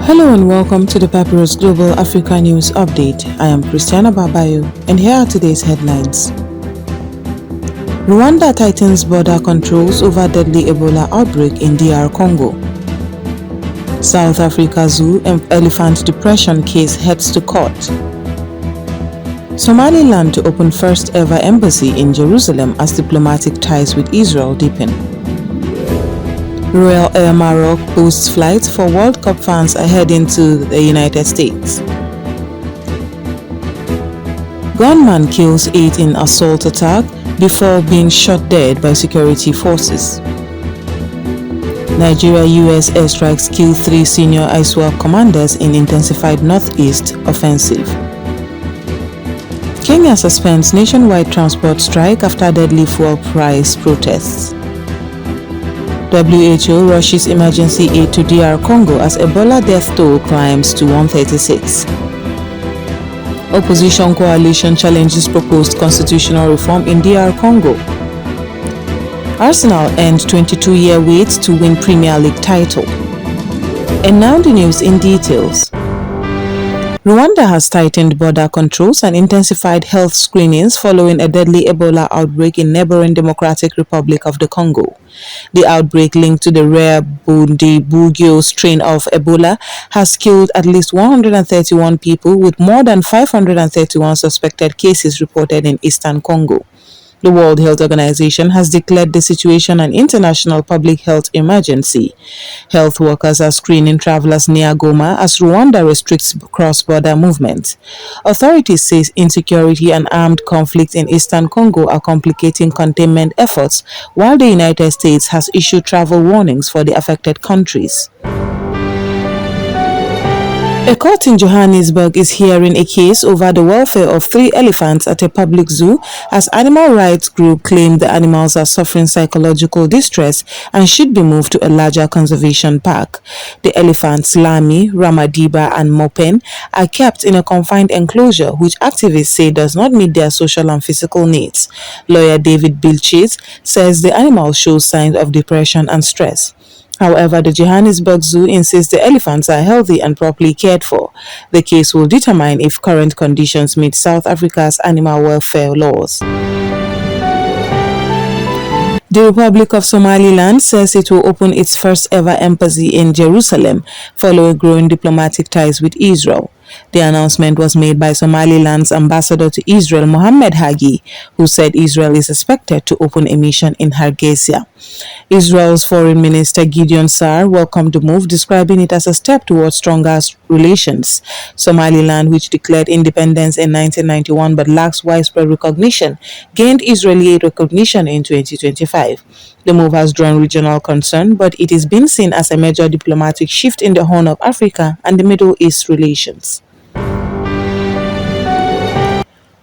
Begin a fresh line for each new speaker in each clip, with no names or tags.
Hello and welcome to the Papyrus Global Africa News Update. I am Christiana Babayo and here are today's headlines. Rwanda tightens border controls over deadly Ebola outbreak in DR Congo. South Africa Zoo elephant depression case heads to court. Somaliland to open first ever embassy in Jerusalem as diplomatic ties with Israel deepen. Royal Air Maroc boosts flights for World Cup fans ahead into the United States. Gunman kills 8 in assault attack before being shot dead by security forces. Nigeria-US airstrikes kill 3 senior ISWAP commanders in intensified northeast offensive. Kenya suspends nationwide transport strike after deadly fuel price protests. WHO rushes emergency aid to DR Congo as Ebola death toll climbs to 136. Opposition coalition challenges proposed constitutional reform in DR Congo. Arsenal end 22-year wait to win Premier League title. And now the news in details. Rwanda has tightened border controls and intensified health screenings following a deadly Ebola outbreak in neighboring Democratic Republic of the Congo. The outbreak, linked to the rare Bundibugyo strain of Ebola, has killed at least 131 people, with more than 531 suspected cases reported in eastern Congo. The World Health Organization has declared the situation an international public health emergency. Health workers are screening travelers near Goma as Rwanda restricts cross-border movement. Authorities say insecurity and armed conflict in eastern Congo are complicating containment efforts, while the United States has issued travel warnings for the affected countries. A court in Johannesburg is hearing a case over the welfare of 3 elephants at a public zoo as animal rights group claim the animals are suffering psychological distress and should be moved to a larger conservation park. The elephants Lami, Ramadiba and Mopen are kept in a confined enclosure which activists say does not meet their social and physical needs. Lawyer David Bilchis says the animals show signs of depression and stress. However, the Johannesburg Zoo insists the elephants are healthy and properly cared for. The case will determine if current conditions meet South Africa's animal welfare laws. The Republic of Somaliland says it will open its first ever embassy in Jerusalem following growing diplomatic ties with Israel. The announcement was made by Somaliland's ambassador to Israel, Mohammed Hagi, who said Israel is expected to open a mission in Hargeisa. Israel's Foreign Minister Gideon Saar welcomed the move, describing it as a step towards stronger relations. Somaliland, which declared independence in 1991 but lacks widespread recognition, gained Israeli recognition in 2025. The move has drawn regional concern, but it is being seen as a major diplomatic shift in the Horn of Africa and the Middle East relations.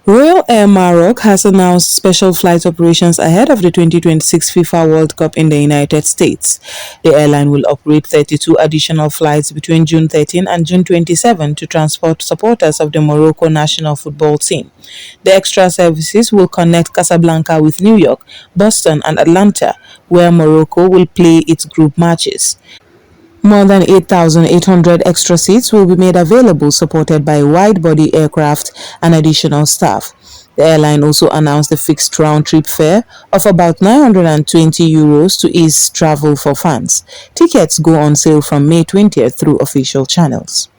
Royal Air Maroc has announced special flight operations ahead of the 2026 FIFA World Cup in the United States. The airline will operate 32 additional flights between June 13 and June 27 to transport supporters of the Morocco national football team. The extra services will connect Casablanca with New York, Boston and Atlanta, where Morocco will play its group matches. More than 8,800 extra seats will be made available, supported by wide-body aircraft and additional staff. The airline also announced a fixed round-trip fare of about €920 to ease travel for fans. Tickets go on sale from May 20th through official channels.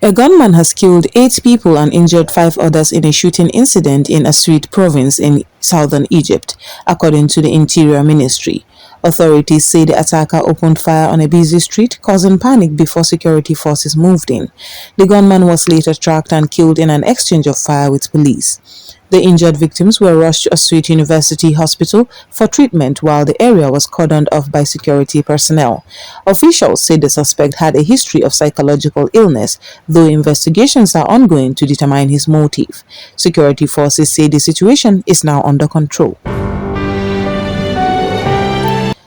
A gunman has killed 8 people and injured 5 others in a shooting incident in Assiut province in southern Egypt, according to the Interior Ministry. Authorities say the attacker opened fire on a busy street, causing panic before security forces moved in. The gunman was later tracked and killed in an exchange of fire with police. The injured victims were rushed to Assiut University Hospital for treatment while the area was cordoned off by security personnel. Officials say the suspect had a history of psychological illness, though investigations are ongoing to determine his motive. Security forces say the situation is now under control.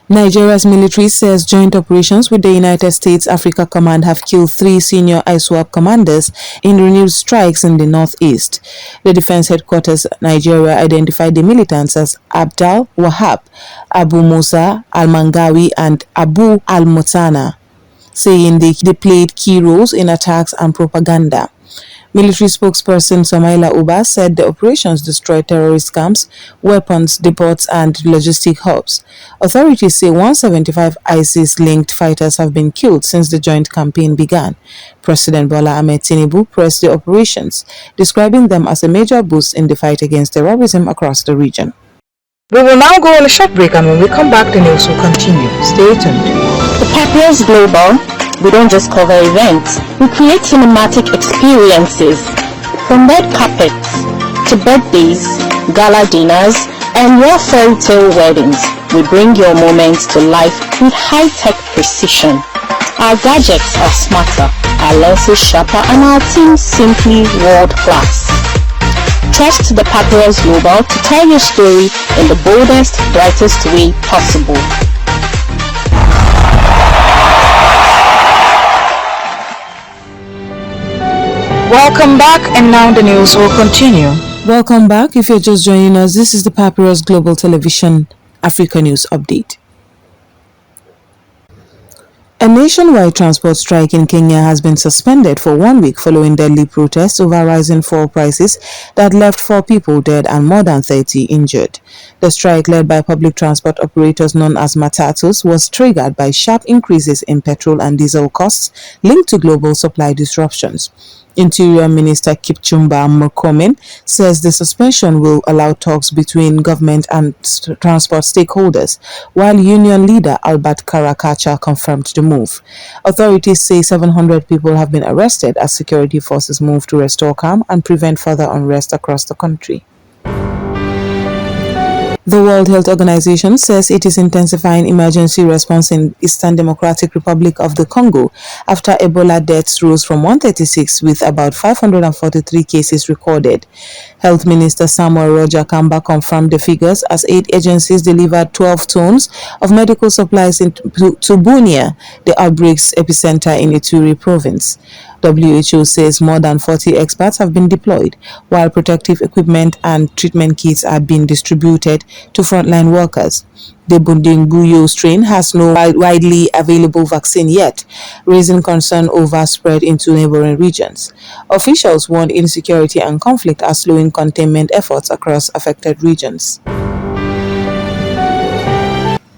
Nigeria's military says joint operations with the United States Africa Command have killed 3 senior ISWAP commanders in renewed strikes in the northeast. The Defense Headquarters Nigeria identified the militants as Abdal Wahab, Abu Musa Al-Mangawi and Abu Al-Mutana. saying they played key roles in attacks and propaganda. Military spokesperson Somaila Uba said the operations destroyed terrorist camps, weapons depots, and logistic hubs. Authorities say 175 ISIS-linked fighters have been killed since the joint campaign began. President Bola Ahmed Tinubu praised the operations, describing them as a major boost in the fight against terrorism across the region.
We will now go on a short break, and when we come back, the news will continue. Stay tuned.
The Papyrus Global, we don't just cover events, we create cinematic experiences. From red carpets to birthdays, gala dinners, and your fairy tale weddings, we bring your moments to life with high-tech precision. Our gadgets are smarter, our lenses sharper, and our team simply world-class. Trust the Papyrus Global to tell your story in the boldest, brightest way possible.
Welcome back, and now the news will continue.
Welcome back. If you're just joining us, this is the Papyrus Global Television Africa News Update. A nationwide transport strike in Kenya has been suspended for 1 week following deadly protests over rising fuel prices that left 4 people dead and more than 30 injured. The strike, led by public transport operators known as Matatus, was triggered by sharp increases in petrol and diesel costs linked to global supply disruptions. Interior Minister Kipchumba Murkomen says the suspension will allow talks between government and transport stakeholders, while union leader Albert Karakacha confirmed the move. Authorities say 700 people have been arrested as security forces move to restore calm and prevent further unrest across the country. The World Health Organization says it is intensifying emergency response in Eastern Democratic Republic of the Congo after Ebola deaths rose from 136 with about 543 cases recorded. Health Minister Samuel Roger Kamba confirmed the figures as aid agencies delivered 12 tons of medical supplies to Bunia, the outbreak's epicenter in Ituri province. WHO says more than 40 experts have been deployed, while protective equipment and treatment kits are being distributed to frontline workers. The Bundinguyo strain has no widely available vaccine yet, raising concern over spread into neighboring regions. Officials warned insecurity and conflict are slowing containment efforts across affected regions.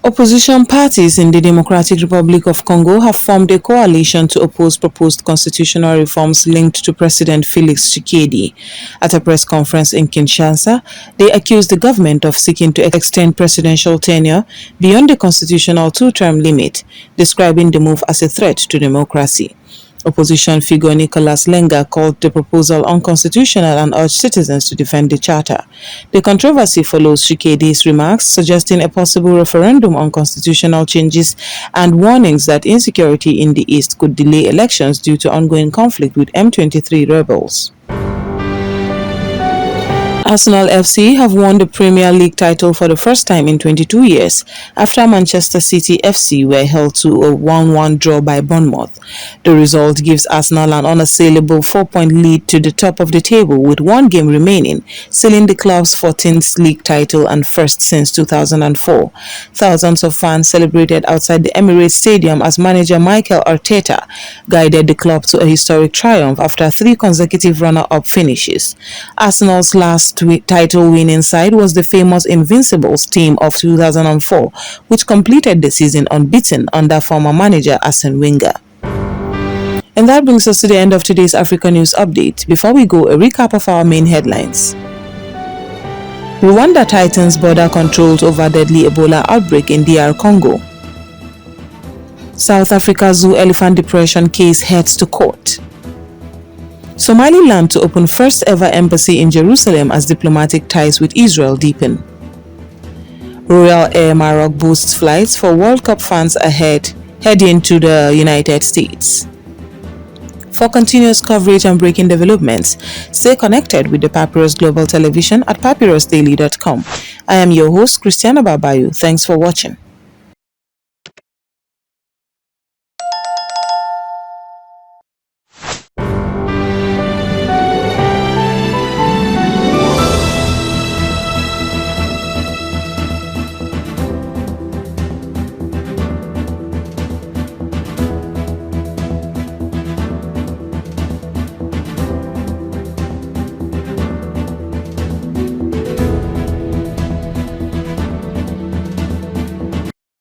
Opposition parties in the Democratic Republic of Congo have formed a coalition to oppose proposed constitutional reforms linked to President Felix Tshisekedi. At a press conference in Kinshasa, they accused the government of seeking to extend presidential tenure beyond the constitutional 2-term limit, describing the move as a threat to democracy. Opposition figure Nicholas Lenga called the proposal unconstitutional and urged citizens to defend the charter. The controversy follows Tshisekedi's remarks suggesting a possible referendum on constitutional changes and warnings that insecurity in the east could delay elections due to ongoing conflict with M23 rebels. Arsenal FC have won the Premier League title for the first time in 22 years after Manchester City FC were held to a 1-1 draw by Bournemouth. The result gives Arsenal an unassailable 4-point lead to the top of the table with 1 game remaining, sealing the club's 14th league title and first since 2004. Thousands of fans celebrated outside the Emirates Stadium as manager Mikel Arteta guided the club to a historic triumph after 3 consecutive runner-up finishes. Arsenal's last title-winning side was the famous Invincibles team of 2004, which completed the season unbeaten under former manager Arsene Wenger. And that brings us to the end of today's Africa News Update. Before we go, a recap of our main headlines. Rwanda tightens border controls over deadly Ebola outbreak in DR Congo. South Africa Zoo elephant depression case heads to court. Somaliland to open first ever embassy in Jerusalem as diplomatic ties with Israel deepen. Royal Air Maroc boosts flights for World Cup fans heading to the United States. For continuous coverage and breaking developments, stay connected with the Papyrus Global Television at papyrusdaily.com. I am your host, Christiana Babayu. Thanks for watching.